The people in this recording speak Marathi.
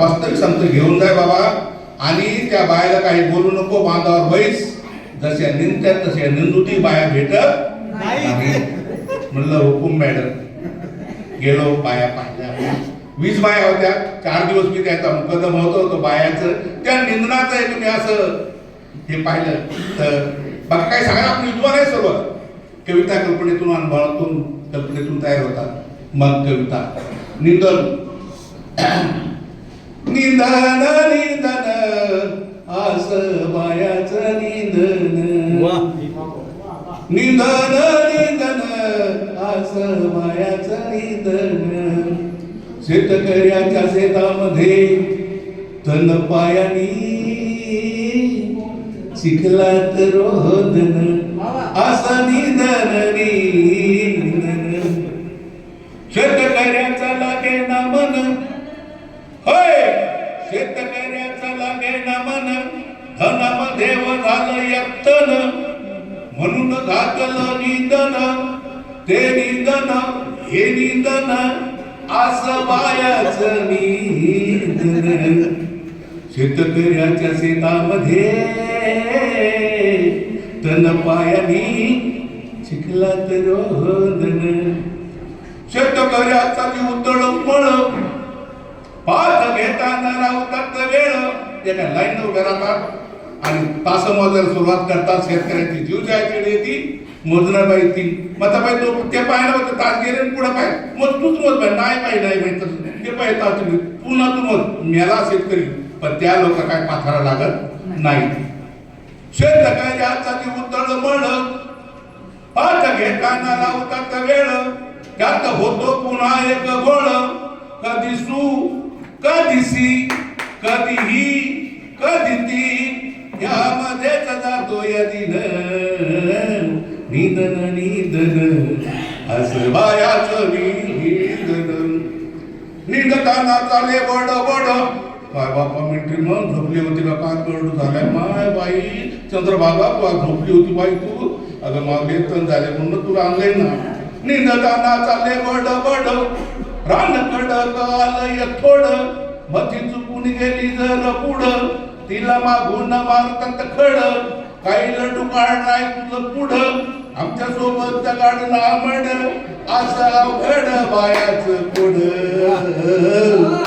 वास्तविक सांगतो, घेऊन जाय बाबा आणि त्या बायाला काही बोलू नको, बांधावर बैस. जशा निंदत्यात तशा निंदुती, बाया भेटत नाही. म्हणलं हुकुम मॅडम. गेलो, बाया पाहिल्या. 20 बाया होत्या. 4 दिवस मी त्याचा मुकदम होतो बायाचं त्या निंदनाचं आहे. तुम्ही असं हे पाहिलं तर बाकी काही सांगा. आपण विद्वान आहे सर्व. कविता कल्पनेतून, अनुभवातून, कल्पनेतून तयार होतात. मग कविता निंदन. निंदन निंदन आस बायाचं निंदन. निंदन निंदन आस बायाचं निंदन. शेतकऱ्याच्या शेतामध्ये तन पायानी चिखलात रोदन. असं निंदन निंदन. शेतकऱ्याचा लागे ना मन. होय, शेतकऱ्याचा लागे ना मन. धनामध्ये झालं यत्तन. म्हणून घातलं निंदन. ते निंदन हे निंदन असं बायाचं निंदन. शेतकऱ्याच्या शेतामध्ये तन पायानी चिखलात रोदन. शेतकऱ्याचा जीव तळमळ. पाच घेताना राहतात वेळ. एका लाईन उभ्या राहतात आणि तास मोजायला सुरुवात करतात. शेतकऱ्याची जीव जायची येते. मोजणं पाहिजे. मग बाई तो ते पाहिलं होतं, तास गेले पुढे पाय मग तूच मोज पाय. नाही पाहिजे नाही माहिती ते पाहिजे तास पुन्हा तू मोज. मेला शेतकरी, पण त्या लोक काय पाथारा लागत नाही. शेतकऱ्याचा जीव तळमळ. पाच घेताना लावतात वेळ. त्यात होतो पुन्हा एक गोळ. कधी सू कधी सी कधीही कधी ती यामध्येच जातो या दिन. निंदन निंदन असं बायाचं निंदन. निंदताना चाले बड बड. काय बाबा मिनटी मग झोपली होती का? काय करडू झालाय माय बाई. चंद्रभागा तू झोपली होती बाई तू. अगं मग वेतन झाले म्हणून तुला आणलंय ना. निंदताना चालले बड बड. रान कडक आलंय थोड. मधी चुकून गेली जर पुढं. तिला मागून मारतात खड. काही लड्डू काढणार तुझं पुढं. आमच्या सोबत गाडला मड. असं अवघड बायाचं पुढं.